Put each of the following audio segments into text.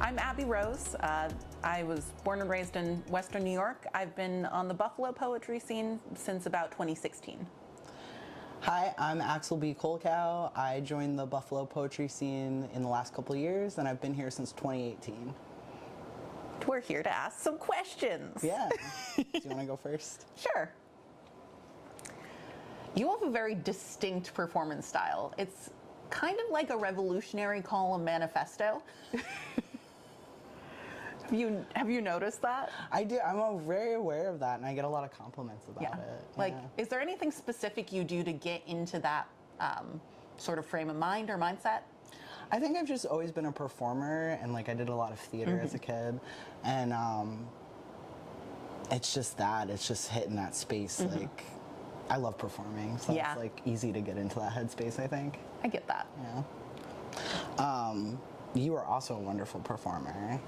I'm Abby Rose. I was born and raised in Western New York. I've been on the Buffalo poetry scene since about 2016. Hi, I'm Axel B. Kolcow. I joined the Buffalo poetry scene in the last couple of years, and I've been here since 2018. We're here to ask some questions. Yeah. Do you want to go first? Sure. You have a very distinct performance style. It's kind of like a revolutionary column manifesto. Have you noticed that? I do. I'm very aware of that, and I get a lot of compliments about it. Like, is there anything specific you do to get into that sort of frame of mind or mindset? I think I've just always been a performer, and like I did a lot of theater as a kid, and it's just hitting that space. Like, I love performing, so it's like easy to get into that headspace, I think. I get that. Yeah. You are also a wonderful performer.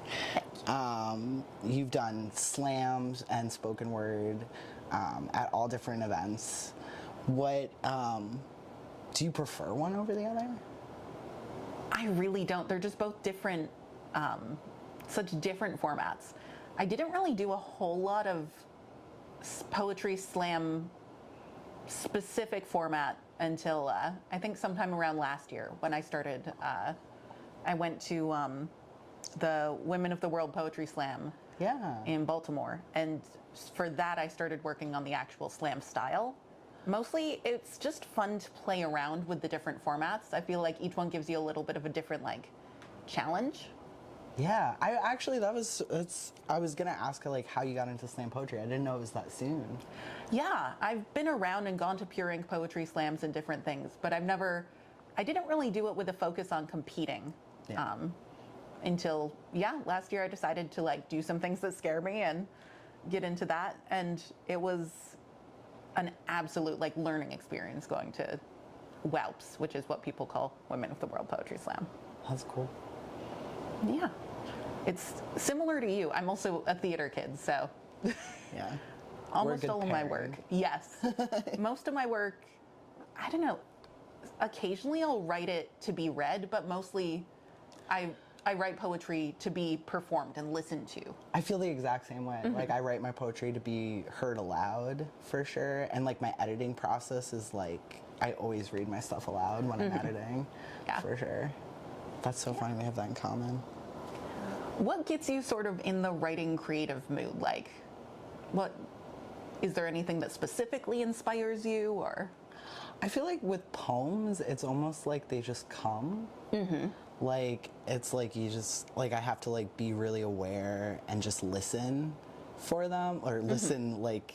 You've done slams and spoken word at all different events. What do you prefer one over the other? I really don't. They're just both different, such different formats. I didn't really do a whole lot of poetry slam specific format until I think sometime around last year when I started. I went to the Women of the World Poetry Slam in Baltimore, and for that I started working on the actual slam style. Mostly it's just fun to play around with the different formats. I feel like each one gives you a little bit of a different like challenge. Yeah, I was gonna ask like how you got into slam poetry. I didn't know it was that soon. Yeah, I've been around and gone to Pure Ink poetry slams and different things, but I didn't really do it with a focus on competing. Until last year I decided to like do some things that scare me and get into that, and it was an absolute like learning experience going to WOWPS, which is what people call Women of the World Poetry Slam. That's cool. Yeah, it's similar to you. I'm also a theater kid, so yeah, almost all of my work. Yes, most of my work. I don't know. Occasionally I'll write it to be read, but mostly I write poetry to be performed and listened to. I feel the exact same way. Like I write my poetry to be heard aloud for sure, and like my editing process is like I always read my stuff aloud when I'm editing. Yeah, for sure. That's so funny we have that in common. What gets you sort of in the writing creative mood? Like, what is there anything that specifically inspires you, or? I feel like with poems, it's almost like they just come. Like, it's like you just, like I have to like be really aware and just listen for them, or listen like,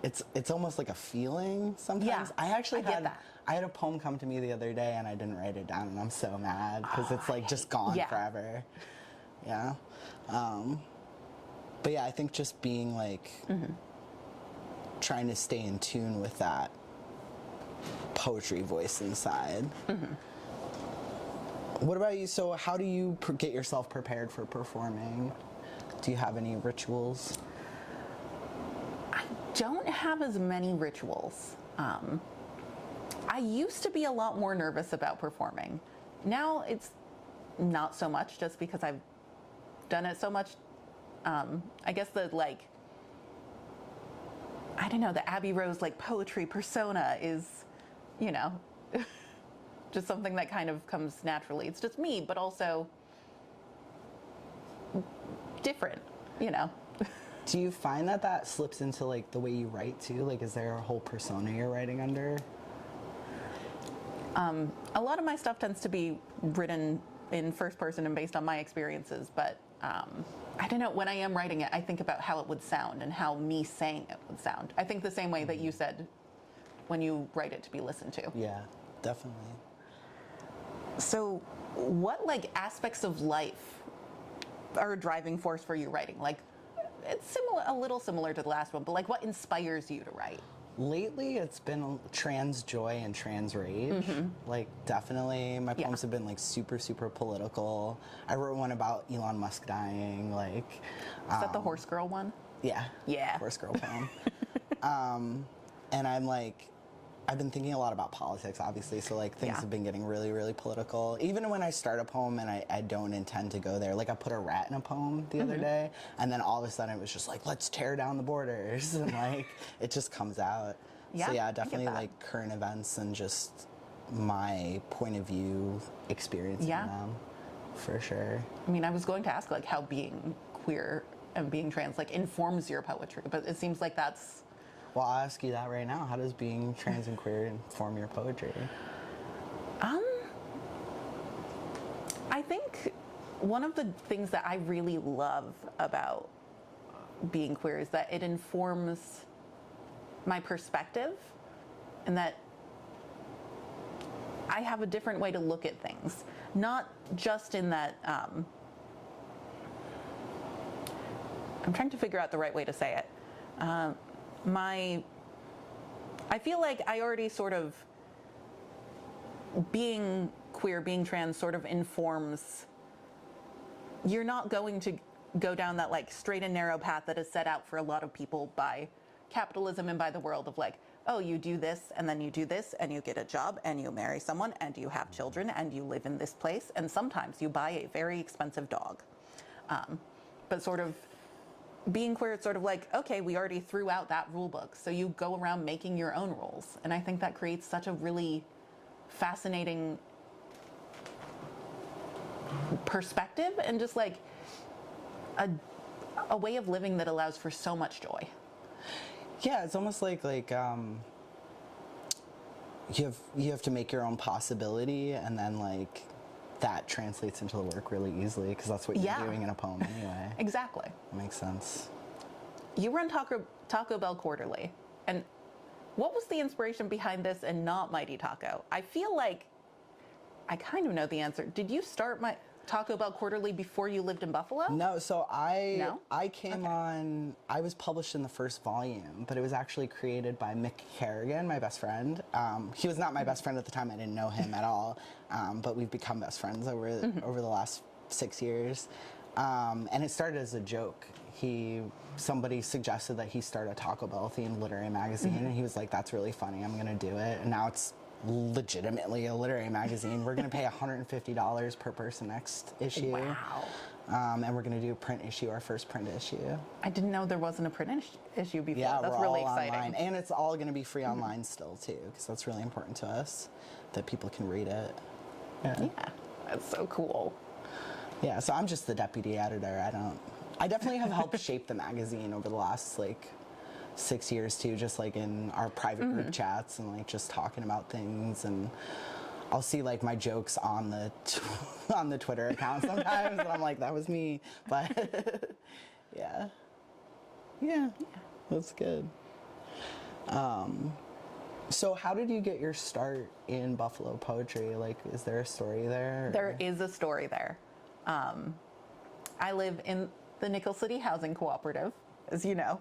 it's almost like a feeling sometimes. Yeah, I had a poem come to me the other day and I didn't write it down, and I'm so mad because it's like just gone forever. Yeah. But yeah, I think just being like, trying to stay in tune with that poetry voice inside. What about you? So how do you get yourself prepared for performing? Do you have any rituals? I don't have as many rituals. I used to be a lot more nervous about performing. Now it's not so much, just because I've done it so much. I guess the like, I don't know, the Abby Rose like poetry persona is, you know, just something that kind of comes naturally. It's just me, but also different, you know. Do you find that that slips into like the way you write too? Like, is there a whole persona you're writing under? A lot of my stuff tends to be written in first person and based on my experiences, but I don't know, when I am writing it, I think about how it would sound and how me saying it would sound. I think the same way that you said when you write it to be listened to. Yeah, definitely. So what like aspects of life are a driving force for you writing? Like, it's similar, a little similar to the last one, but like what inspires you to write? Lately, it's been trans joy and trans rage. Like, definitely, my poems have been like super, super political. I wrote one about Elon Musk dying. Like, is that the horse girl one? Yeah. Yeah. Horse girl poem. And I'm like, I've been thinking a lot about politics, obviously, so like things Yeah. have been getting really, really political. Even when I start a poem and I don't intend to go there, like I put a rat in a poem the other day, and then all of a sudden it was just like, let's tear down the borders, and like it just comes out. Yeah, So yeah, I get definitely that. like current events and just my point of view experiencing Yeah. them, for sure. I mean, I was going to ask like how being queer and being trans like informs your poetry, but it seems like that's Well, I'll ask you that right now. How does being trans and queer inform your poetry? I think one of the things that I really love about being queer is that it informs my perspective and that I have a different way to look at things. Not just in that, I'm trying to figure out the right way to say it. I feel like I already sort of, being queer, being trans sort of informs, you're not going to go down that like straight and narrow path that is set out for a lot of people by capitalism and by the world of like, oh, you do this and then you do this and you get a job and you marry someone and you have children and you live in this place and sometimes you buy a very expensive dog. But sort of being queer, it's sort of like, okay, we already threw out that rule book, so you go around making your own rules. And I think that creates such a really fascinating perspective and just like a way of living that allows for so much joy. Yeah, it's almost like you have to make your own possibility, and then like that translates into the work really easily because that's what you're Yeah. doing in a poem anyway. Exactly. That makes sense. You run Taco Bell Quarterly, and what was the inspiration behind this and not Mighty Taco? I feel like I kind of know the answer. Did you start my Taco Bell Quarterly before you lived in Buffalo? No, so No? I came on. I was published in the first volume, but it was actually created by Mick Kerrigan, my best friend. He was not my best friend at the time. I didn't know him at all, but we've become best friends over the last 6 years. And it started as a joke. Somebody suggested that he start a Taco Bell themed literary magazine, and he was like, "That's really funny. I'm gonna do it." And now it's legitimately a literary magazine. We're going to pay $150 per person next issue. Wow. And we're going to do a print issue, our first print issue. I didn't know there wasn't a print issue before. Yeah, That's we're really all exciting. online. And it's all going to be free online still, too, because that's really important to us, that people can read it. Yeah, that's so cool. Yeah, so I'm just the deputy editor. I definitely have helped shape the magazine over the last, 6 years too, just like in our private group chats and like just talking about things, and I'll see like my jokes on the on the Twitter account sometimes and I'm like, that was me. But yeah, that's good. So how did you get your start in Buffalo poetry? Like, is there a story there? There is a story there. I live in the Nickel City Housing Cooperative, as you know.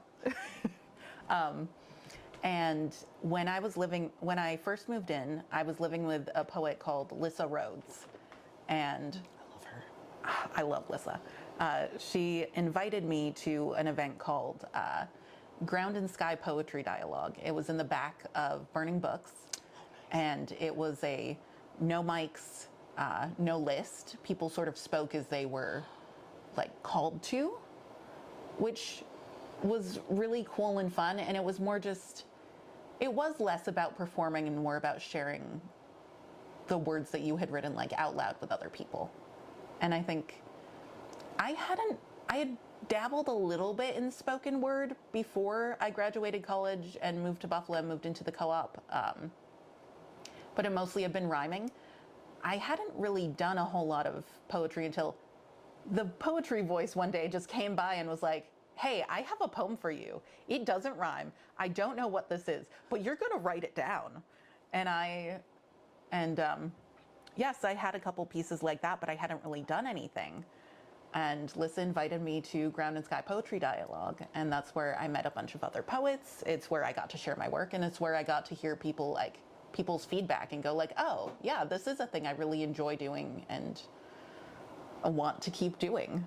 And when I first moved in, I was living with a poet called Lissa Rhodes. And I love her. I love Lissa. She invited me to an event called Ground and Sky Poetry Dialogue. It was in the back of Burning Books. And it was a no mics, no list. People sort of spoke as they were like called to, which was really cool and fun. And it was more it was less about performing and more about sharing the words that you had written like out loud with other people. And I think I had dabbled a little bit in spoken word before I graduated college and moved to Buffalo and moved into the co-op. But it mostly had been rhyming. I hadn't really done a whole lot of poetry until the poetry voice one day just came by and was like, "Hey, I have a poem for you. It doesn't rhyme. I don't know what this is, but you're going to write it down." And yes, I had a couple pieces like that, but I hadn't really done anything. And Lissa invited me to Ground and Sky Poetry Dialogue, and that's where I met a bunch of other poets. It's where I got to share my work, and it's where I got to hear people's feedback and go like, "Oh, yeah, this is a thing I really enjoy doing and want to keep doing."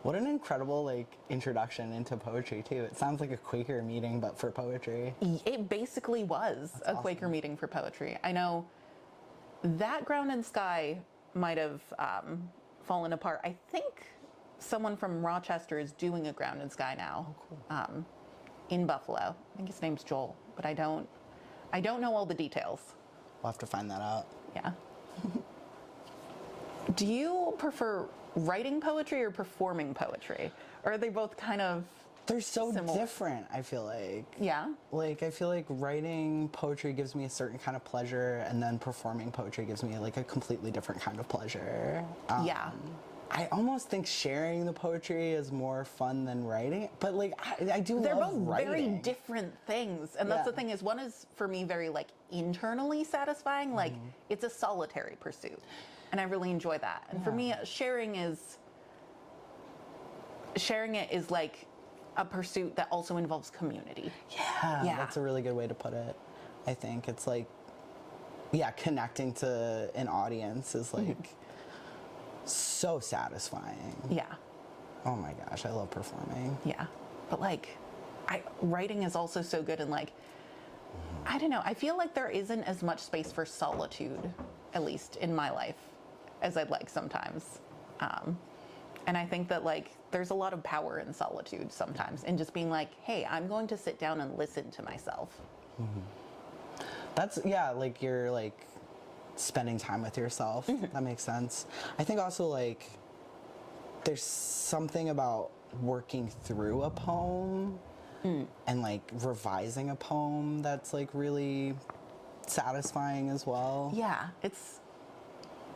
What an incredible like introduction into poetry too. It sounds like a Quaker meeting, but for poetry. It basically was a Quaker meeting for poetry. I know that Ground and Sky might have fallen apart. I think someone from Rochester is doing a Ground and Sky now. Oh, cool. In Buffalo. I think his name's Joel, but I don't know all the details. We'll have to find that out. Yeah. Do you prefer writing poetry or performing poetry? Or are they both kind of They're so similar? different, I feel like. Yeah. Like, I feel like writing poetry gives me a certain kind of pleasure, and then performing poetry gives me like a completely different kind of pleasure. Yeah. I almost think sharing the poetry is more fun than writing, but like I do They're love both writing. very different things. And that's the Yeah. thing is one is for me very like internally satisfying, like it's a solitary pursuit. And I really enjoy that. And for me, sharing it is like a pursuit that also involves community. Yeah, that's a really good way to put it. I think it's like, yeah, connecting to an audience is like so satisfying. Yeah. Oh my gosh, I love performing. Yeah. But like writing is also so good and like I don't know, I feel like there isn't as much space for solitude, at least in my life, as I'd like sometimes. And I think that like there's a lot of power in solitude sometimes in just being like, hey, I'm going to sit down and listen to myself. That's, yeah, like you're like spending time with yourself. That makes sense. I think also like there's something about working through a poem and like revising a poem that's like really satisfying as well. Yeah,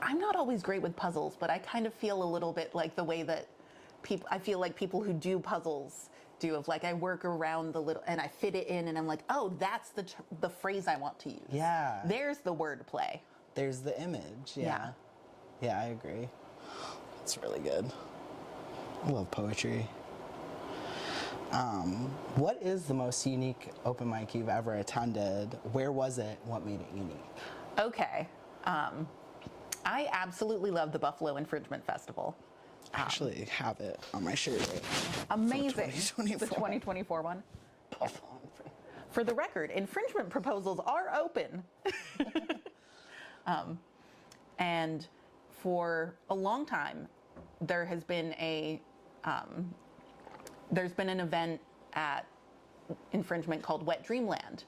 I'm not always great with puzzles, but I kind of feel a little bit like the way that I feel like people who do puzzles do of like I work around the little and I fit it in and I'm like, oh, that's the phrase I want to use. Yeah. There's the word play. There's the image. Yeah. Yeah, I agree. It's really good. I love poetry. What is the most unique open mic you've ever attended? Where was it? What made it unique? Okay. I absolutely love the Buffalo Infringement Festival. I actually have it on my shirt right now. Amazing. 2024. The 2024 one. For the record, infringement proposals are open. And for a long time, there's been an event at Infringement called Wet Dreamland.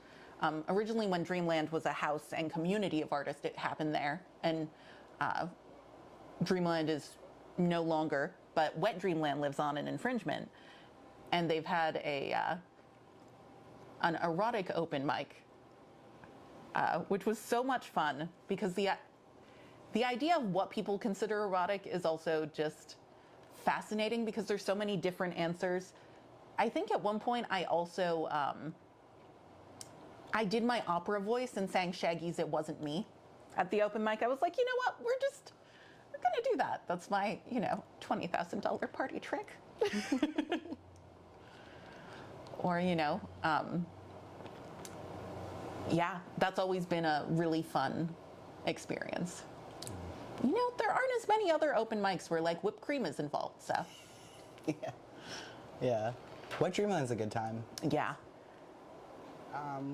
Originally, when Dreamland was a house and community of artists, it happened there. And Dreamland is no longer, but Wet Dreamland lives on in Infringement. And they've had an erotic open mic, which was so much fun because the idea of what people consider erotic is also just fascinating because there's so many different answers. I think at one point I also, I did my opera voice and sang Shaggy's It Wasn't Me at the open mic. I was like, you know what, we're gonna do that. That's my, $20,000 party trick. Or, yeah, that's always been a really fun experience. There aren't as many other open mics where like whipped cream is involved, so. Yeah. Yeah. Wet Dreamland's a good time. Yeah.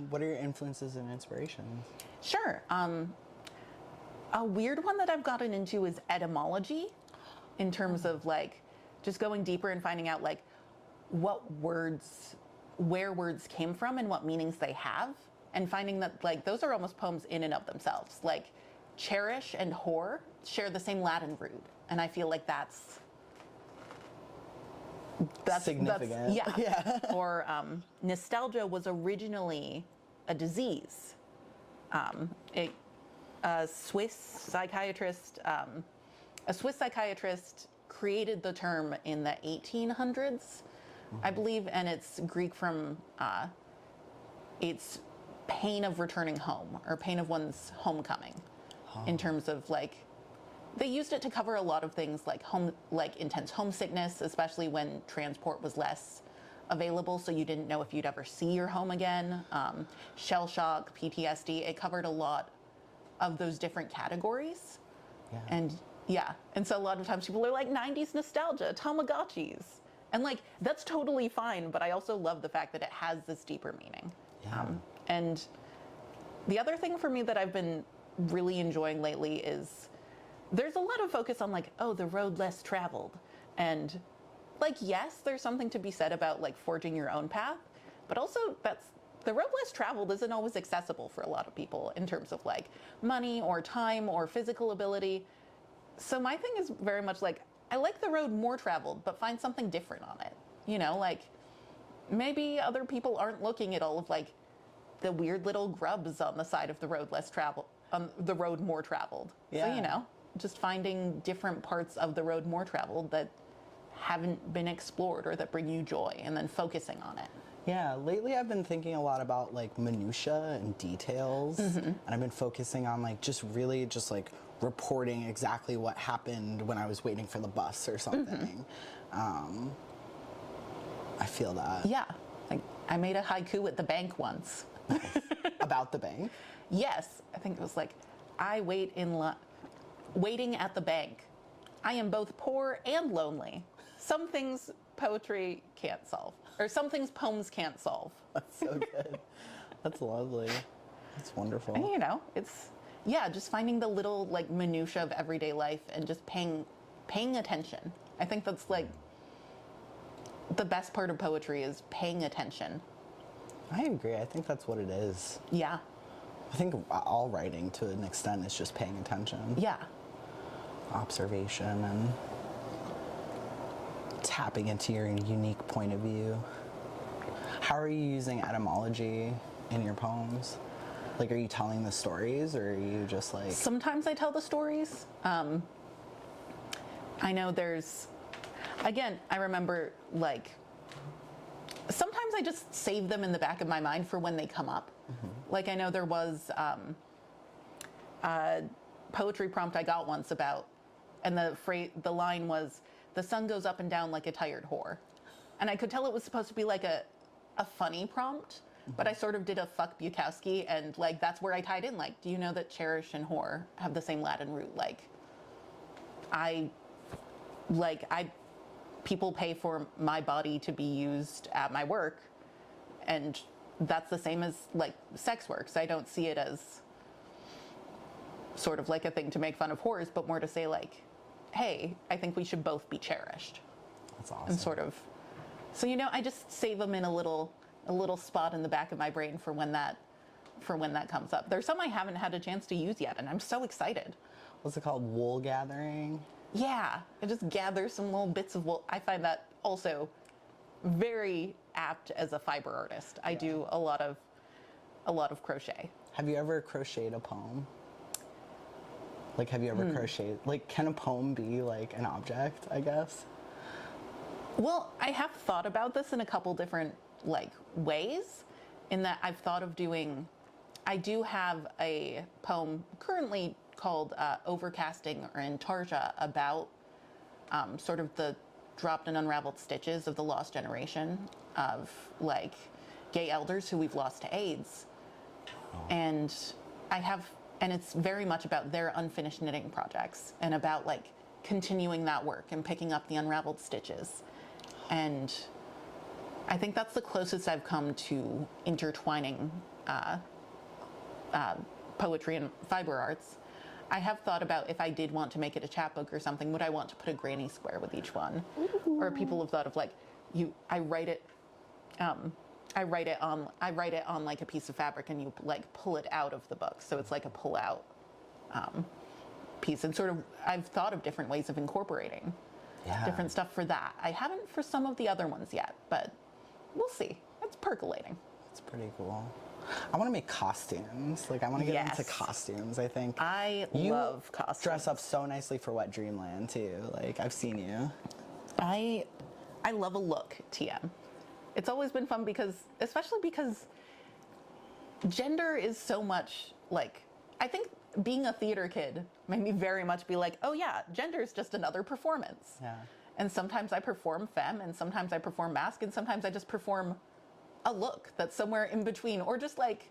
What are your influences and inspirations? Sure. A weird one that I've gotten into is etymology in terms of like just going deeper and finding out like where words came from and what meanings they have, and finding that like those are almost poems in and of themselves. Like cherish and whore share the same Latin root, and I feel like that's significant. Yeah. Or nostalgia was originally a disease. A Swiss psychiatrist created the term in the 1800s, I believe, and it's Greek from it's pain of returning home or pain of one's homecoming, in terms of like they used it to cover a lot of things like intense homesickness, especially when transport was less available, so you didn't know if you'd ever see your home again. Shell shock, PTSD, it covered a lot of those different categories. Yeah. And Yeah. And so a lot of times people are like 90s nostalgia, Tamagotchis. And like that's totally fine, but I also love the fact that it has this deeper meaning. Yeah. And the other thing for me that I've been really enjoying lately is there's a lot of focus on like, oh, the road less traveled. And like, yes, there's something to be said about like forging your own path, but also that's the road less traveled isn't always accessible for a lot of people in terms of like money or time or physical ability. So my thing is very much like, I like the road more traveled, but find something different on it. You know, like maybe other people aren't looking at all of like the weird little grubs on the side of the road less traveled, on the road more traveled. Yeah. So, you know, just finding different parts of the road more traveled that haven't been explored or that bring you joy and then focusing on it. Yeah, lately I've been thinking a lot about like minutia and details, and I've been focusing on like just really just like reporting exactly what happened when I was waiting for the bus or something. I feel that. Yeah. Like I made a haiku at the bank once. About the bank? Yes. I think it was like, I wait waiting at the bank. I am both poor and lonely. Some things poetry can't solve, or some things poems can't solve. That's so good. That's lovely. That's wonderful. And, you know, it's, yeah, just finding the little like minutia of everyday life and just paying attention. I think that's like the best part of poetry is paying attention. I agree. I think that's what it is. Yeah. I think all writing to an extent is just paying attention. Yeah. Observation and tapping into your unique point of view. How are you using etymology in your poems? Like, are you telling the stories, or are you just like... Sometimes I tell the stories. I know there's, again, I remember like, sometimes I just save them in the back of my mind for when they come up. Like I know there was a poetry prompt I got once about, and the line was, "The sun goes up and down like a tired whore," and I could tell it was supposed to be like a funny prompt, but I sort of did a fuck Bukowski, and like that's where I tied in. Like, do you know that cherish and whore have the same Latin root? People pay for my body to be used at my work, and that's the same as like sex work. So I don't see it as sort of like a thing to make fun of whores, but more to say like, hey, I think we should both be cherished. That's awesome. And sort of, so you know, I just save them in a little spot in the back of my brain for when that comes up. There's some I haven't had a chance to use yet, and I'm so excited. What's it called? Wool gathering? Yeah, I just gather some little bits of wool. I find that also very apt as a fiber artist. I do a lot of crochet. Have you ever crocheted a poem? Like, have you ever crocheted? Like, can a poem be like an object, I guess? Well, I have thought about this in a couple different like ways, in that I've thought of doing, I do have a poem currently called Overcasting or Intarsia about sort of the dropped and unraveled stitches of the lost generation of like gay elders who we've lost to AIDS. And it's very much about their unfinished knitting projects and about like continuing that work and picking up the unraveled stitches. And I think that's the closest I've come to intertwining poetry and fiber arts. I have thought about if I did want to make it a chapbook or something, would I want to put a granny square with each one? Ooh. Or people have thought of like, I write it on like a piece of fabric, and you like pull it out of the book, so it's like a pull out piece. And sort of, I've thought of different ways of incorporating different stuff for that. I haven't for some of the other ones yet, but we'll see. It's percolating. It's pretty cool. I want to make costumes. Like, I want to get into costumes, I think. I love costumes. You dress up so nicely for Wet Dreamland, too. Like, I've seen you. I love a look, TM. It's always been fun especially because gender is so much like, I think being a theater kid made me very much be like, oh yeah, gender is just another performance. Yeah. And sometimes I perform femme, and sometimes I perform masc, and sometimes I just perform a look that's somewhere in between, or just like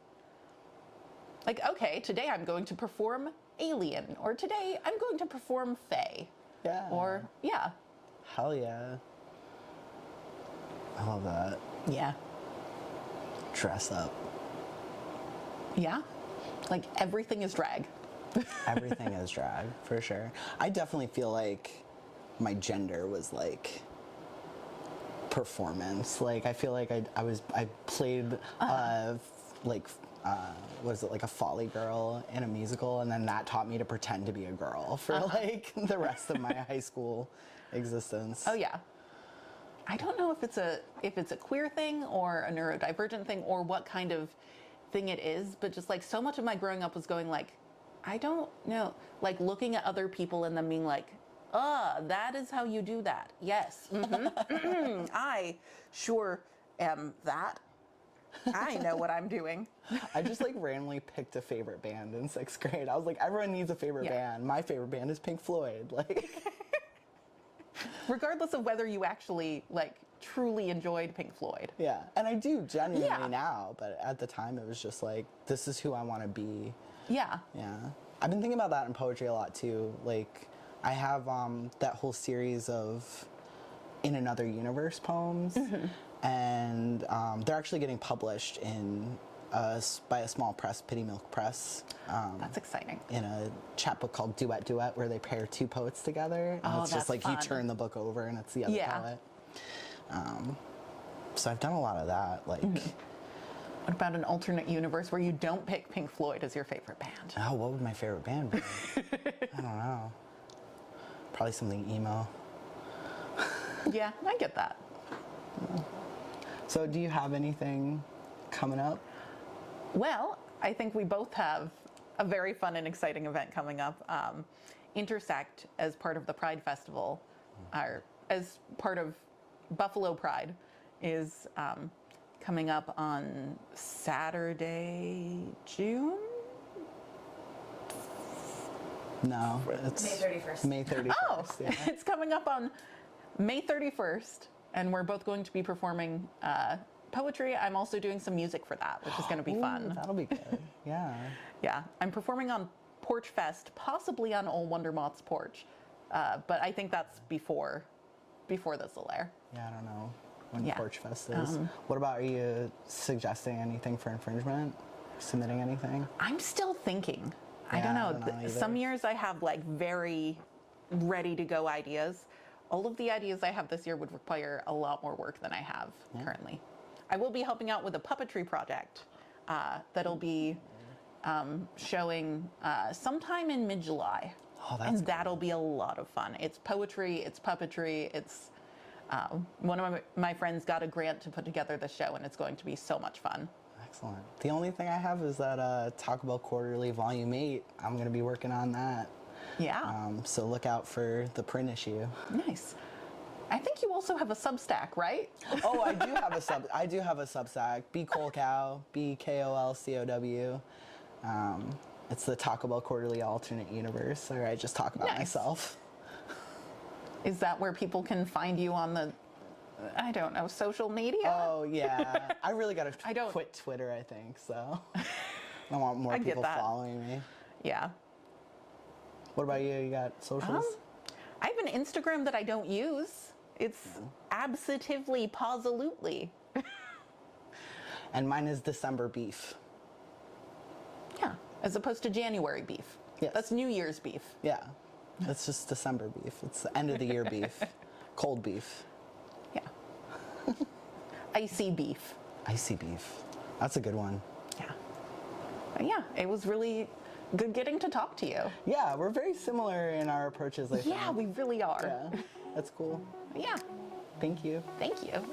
Like, okay, today I'm going to perform alien, or today I'm going to perform fae. Yeah. Or, yeah. Hell yeah. I love that. Yeah. Dress up. Yeah. Like, everything is drag. Everything is drag, for sure. I definitely feel like my gender was like performance. Like, I feel like I played was it like a folly girl in a musical, and then that taught me to pretend to be a girl for like the rest of my high school existence. Oh yeah. I don't know if it's a queer thing or a neurodivergent thing or what kind of thing it is, but just like so much of my growing up was going like, I don't know, like looking at other people and them being like, that is how you do that. Yes. I sure am that. I know what I'm doing. I just like randomly picked a favorite band in 6th grade. I was like, everyone needs a favorite band. My favorite band is Pink Floyd. Like, regardless of whether you actually like truly enjoyed Pink Floyd. yeah, and I do genuinely now, but at the time it was just like, this is who I want to be. Yeah. Yeah, I've been thinking about that in poetry a lot too. Like, I have that whole series of In Another Universe poems, and they're actually getting published in by a small press, Pity Milk Press. That's exciting. In a chapbook called Duet Duet, where they pair two poets together, and it's just like fun. you turn the book over and it's the other poet. So I've done a lot of that. Like, What about an alternate universe where you don't pick Pink Floyd as your favorite band? oh, what would my favorite band be? I don't know. Probably something emo. Yeah, I get that. So do you have anything coming up? Well, I think we both have a very fun and exciting event coming up. Intersect, as part of the Pride Festival, or as part of Buffalo Pride, is coming up on Saturday, June? No, it's May 31st. May 31st. Oh, Yeah. it's coming up on May 31st, and we're both going to be performing poetry. I'm also doing some music for that, which is going to be Ooh, fun. that'll be good. Yeah. Yeah, I'm performing on Porch Fest, possibly on Old Wonder Moth's porch, but I think that's before this will air. Yeah, I don't know when Yeah. Porch Fest is. What about, are you suggesting anything for infringement? Submitting anything? I'm still thinking. I Yeah, don't I know. don't know either. Some years I have like very ready to go ideas. All of the ideas I have this year would require a lot more work than I have currently. I will be helping out with a puppetry project that'll be showing sometime in mid-July. Oh, that's and that'll be a lot of fun. It's poetry, it's puppetry, it's one of my friends got a grant to put together the show, and it's going to be so much fun. excellent. The only thing I have is that Taco Bell Quarterly Volume 8. I'm going to be working on that. Yeah. So look out for the print issue. Nice. I think you also have a Substack, right? Oh, I do have a Substack. B Kolcow, BKOLCOW. It's the Taco Bell Quarterly Alternate Universe, where I just talk about Nice. myself. Is that where people can find you on the, I don't know, social media? Oh yeah, I really got I to don't- quit Twitter, I think. So I want more I get people that. following me. Yeah. What about you? You got socials? I have an Instagram that I don't use. It's absolutely, positively. And mine is December Beef. Yeah. As opposed to January beef. Yes. That's New Year's beef. Yeah, it's just December beef. It's the end of the year beef, cold beef, Yeah. Icy beef. icy beef. That's a good one. Yeah. But yeah, it was really good getting to talk to you. Yeah, we're very similar in our approaches. I think. Yeah, we really are. Yeah, that's cool. Yeah. Thank you. Thank you.